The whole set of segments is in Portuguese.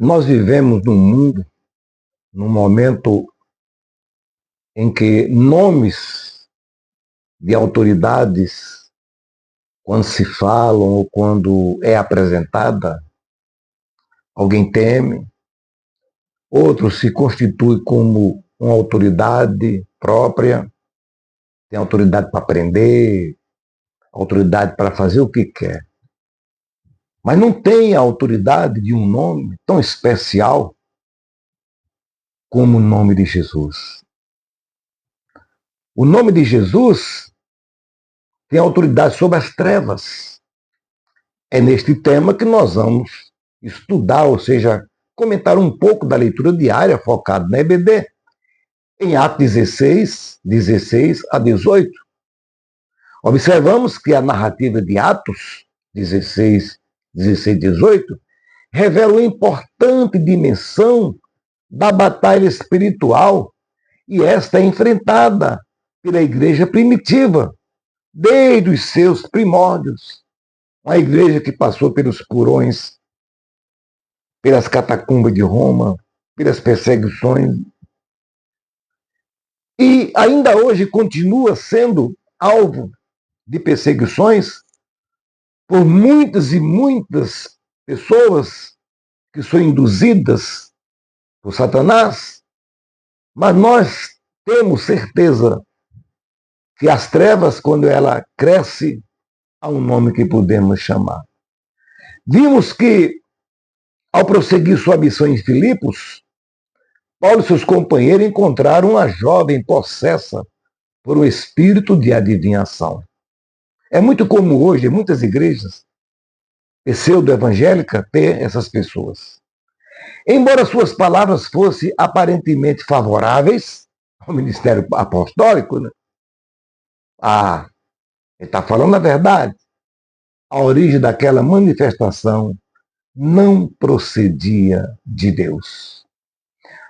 Nós vivemos num mundo, num momento em que nomes de autoridades, quando se falam ou quando é apresentada, alguém teme, outro se constitui como uma autoridade própria, tem autoridade para aprender, autoridade para fazer o que quer. Mas não tem a autoridade de um nome tão especial como o nome de Jesus. O nome de Jesus tem autoridade sobre as trevas. É neste tema que nós vamos estudar, ou seja, comentar um pouco da leitura diária focada na EBD, em Atos 16 a 18. Observamos que a narrativa de Atos 16 e 18 revela uma importante dimensão da batalha espiritual, e esta é enfrentada pela igreja primitiva, desde os seus primórdios. Uma igreja que passou pelos porões, pelas catacumbas de Roma, pelas perseguições, e ainda hoje continua sendo alvo de perseguições por muitas e muitas pessoas que são induzidas por Satanás, mas nós temos certeza que as trevas, quando ela cresce, há um nome que podemos chamar. Vimos que, ao prosseguir sua missão em Filipos, Paulo e seus companheiros encontraram uma jovem possessa por um espírito de adivinhação. É muito comum hoje, em muitas igrejas pseudo-evangélicas, ter essas pessoas. Embora suas palavras fossem aparentemente favoráveis ao ministério apostólico, né? Ele está falando a verdade. A origem daquela manifestação não procedia de Deus.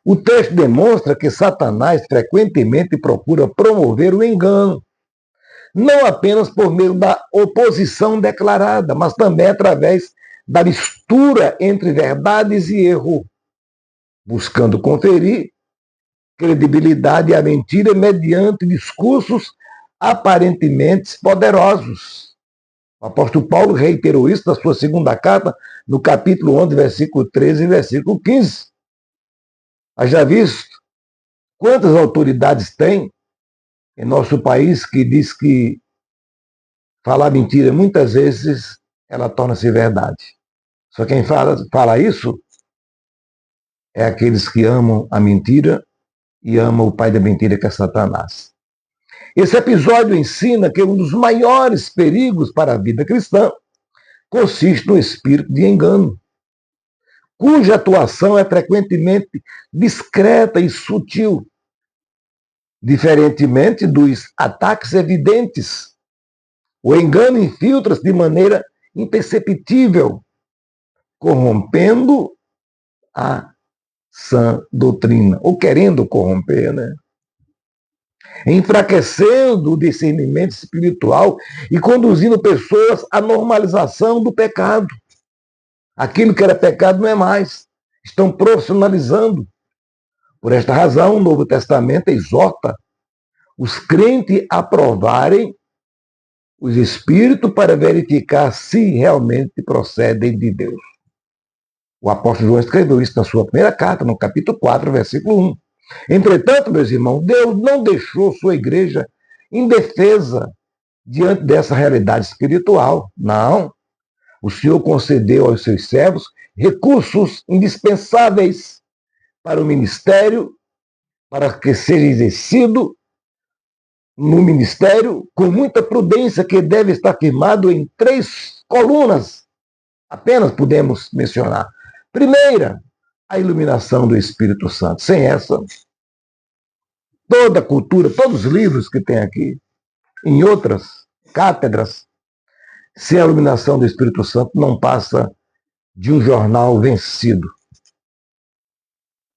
O texto demonstra que Satanás frequentemente procura promover o engano, não apenas por meio da oposição declarada, mas também através da mistura entre verdades e erro, buscando conferir credibilidade à mentira mediante discursos aparentemente poderosos. O apóstolo Paulo reiterou isso na sua segunda carta, no capítulo 11, versículo 13 e versículo 15. Haja visto quantas autoridades tem em nosso país que diz que falar mentira, muitas vezes, ela torna-se verdade. Só quem fala isso é aqueles que amam a mentira e amam o pai da mentira, que é Satanás. Esse episódio ensina que um dos maiores perigos para a vida cristã consiste no espírito de engano, cuja atuação é frequentemente discreta e sutil, diferentemente dos ataques evidentes. O engano infiltra-se de maneira imperceptível, corrompendo a sã doutrina, ou querendo corromper, né? Enfraquecendo o discernimento espiritual e conduzindo pessoas à normalização do pecado. Aquilo que era pecado não é mais. Estão profissionalizando. Por esta razão, o Novo Testamento exorta os crentes a provarem os espíritos para verificar se realmente procedem de Deus. O apóstolo João escreveu isso na sua primeira carta, no capítulo 4, versículo 1. Entretanto, meus irmãos, Deus não deixou sua igreja indefesa diante dessa realidade espiritual. Não. O Senhor concedeu aos seus servos recursos indispensáveis para o ministério, para que seja exercido no ministério com muita prudência, que deve estar firmado em 3 colunas. Apenas podemos mencionar. Primeira, a iluminação do Espírito Santo. Sem essa, toda a cultura, todos os livros que tem aqui, em outras cátedras, sem a iluminação do Espírito Santo, não passa de um jornal vencido.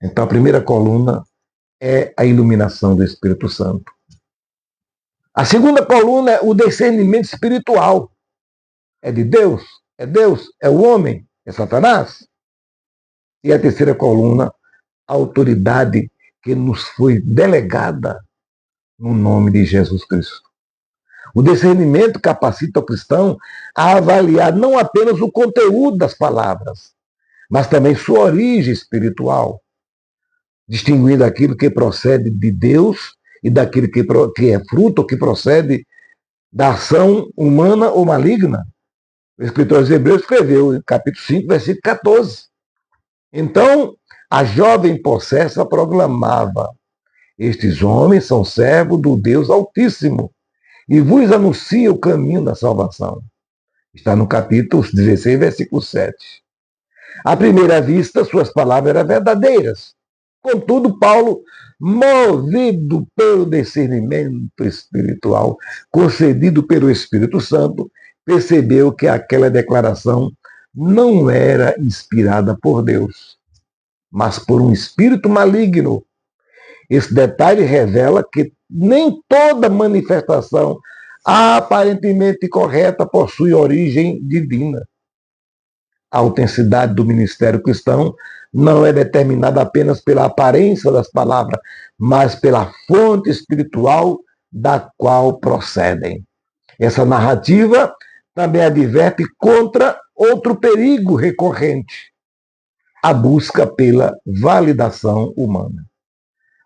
Então, a primeira coluna é a iluminação do Espírito Santo. A segunda coluna é o discernimento espiritual. É de Deus? É Deus? É o homem? É Satanás? E a terceira coluna, a autoridade que nos foi delegada no nome de Jesus Cristo. O discernimento capacita o cristão a avaliar não apenas o conteúdo das palavras, mas também sua origem espiritual, distinguindo aquilo que procede de Deus e daquilo que é fruto ou que procede da ação humana ou maligna. O escritor aos Hebreus escreveu em capítulo 5, versículo 14. Então, a jovem possessa proclamava: estes homens são servos do Deus Altíssimo e vos anuncia o caminho da salvação. Está no capítulo 16, versículo 7. À primeira vista, suas palavras eram verdadeiras. Contudo, Paulo, movido pelo discernimento espiritual concedido pelo Espírito Santo, percebeu que aquela declaração não era inspirada por Deus, mas por um espírito maligno. Esse detalhe revela que nem toda manifestação aparentemente correta possui origem divina. A autenticidade do ministério cristão não é determinada apenas pela aparência das palavras, mas pela fonte espiritual da qual procedem. Essa narrativa também adverte contra outro perigo recorrente: a busca pela validação humana.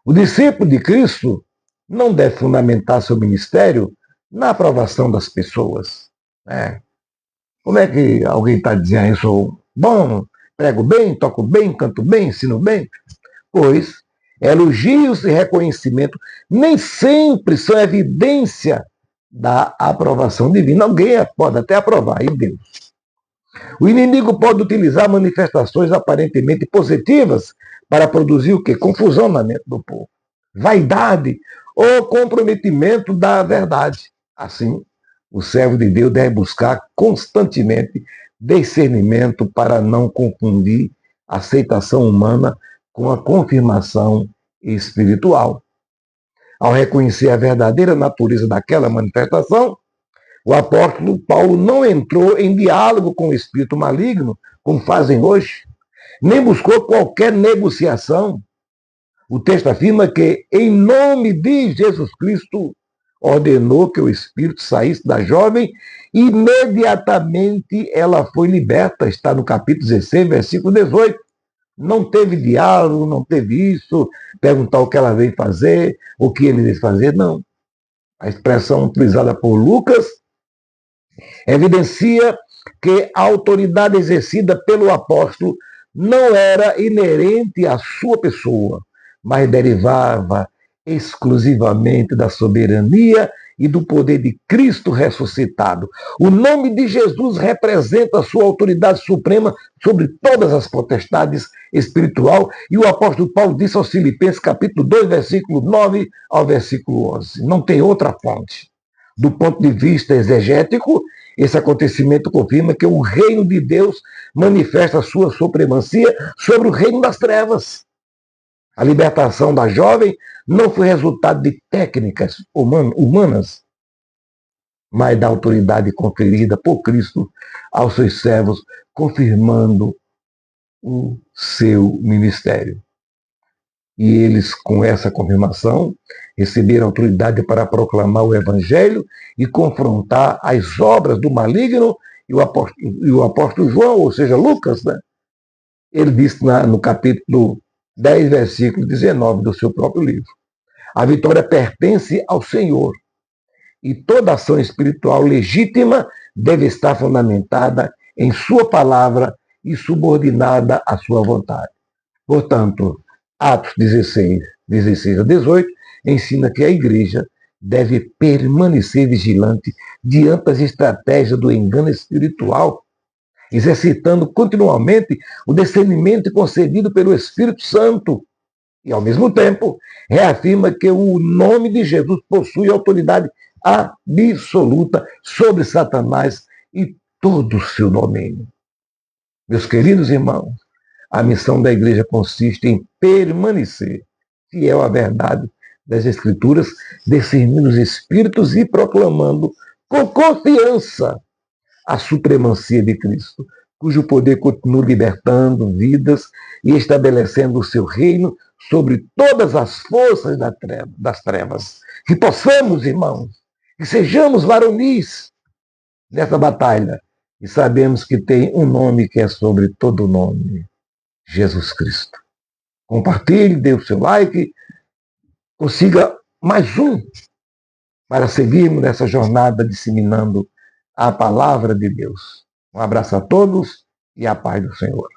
O discípulo de Cristo não deve fundamentar seu ministério na aprovação das pessoas. Como é que alguém está dizendo: eu sou bom, prego bem, toco bem, canto bem, ensino bem? Pois elogios e reconhecimento nem sempre são evidência da aprovação divina. Alguém pode até aprovar, e Deus. O inimigo pode utilizar manifestações aparentemente positivas para produzir o quê? Confusão na mente do povo, vaidade ou comprometimento da verdade. Assim, o servo de Deus deve buscar constantemente discernimento para não confundir a aceitação humana com a confirmação espiritual. Ao reconhecer a verdadeira natureza daquela manifestação, o apóstolo Paulo não entrou em diálogo com o espírito maligno, como fazem hoje, nem buscou qualquer negociação. O texto afirma que, em nome de Jesus Cristo, ordenou que o espírito saísse da jovem e imediatamente ela foi liberta. Está no capítulo 16, versículo 18. Não teve diálogo, não teve isso, perguntar o que ela veio fazer, o que ele veio fazer, não. A expressão utilizada por Lucas evidencia que a autoridade exercida pelo apóstolo não era inerente à sua pessoa, mas derivava exclusivamente da soberania e do poder de Cristo ressuscitado. O nome de Jesus representa a sua autoridade suprema sobre todas as potestades espiritual, e o apóstolo Paulo disse aos Filipenses, capítulo 2, versículo 9 ao versículo 11. Não tem outra fonte. Do ponto de vista exegético, esse acontecimento confirma que o reino de Deus manifesta a sua supremacia sobre o reino das trevas. A libertação da jovem não foi resultado de técnicas humanas, mas da autoridade conferida por Cristo aos seus servos, confirmando o seu ministério. E eles, com essa confirmação, receberam autoridade para proclamar o Evangelho e confrontar as obras do maligno. E o apóstolo João, ou seja, Lucas, ele disse no capítulo 10, versículo 19 do seu próprio livro: a vitória pertence ao Senhor, e toda ação espiritual legítima deve estar fundamentada em sua palavra e subordinada à sua vontade. Portanto, Atos 16, 16 a 18, ensina que a igreja deve permanecer vigilante diante das estratégias do engano espiritual, exercitando continuamente o discernimento concedido pelo Espírito Santo. E, ao mesmo tempo, reafirma que o nome de Jesus possui autoridade absoluta sobre Satanás e todo o seu domínio. Meus queridos irmãos, a missão da igreja consiste em permanecer fiel à verdade das Escrituras, discernindo os espíritos e proclamando com confiança a supremacia de Cristo cujo poder continua libertando vidas e estabelecendo o seu reino sobre todas as forças das trevas. Que possamos, irmãos, que sejamos varonis nessa batalha e sabemos que tem um nome que é sobre todo nome, Jesus Cristo. Compartilhe, dê o seu like, consiga mais um para seguirmos nessa jornada disseminando a palavra de Deus. Um abraço a todos e a paz do Senhor.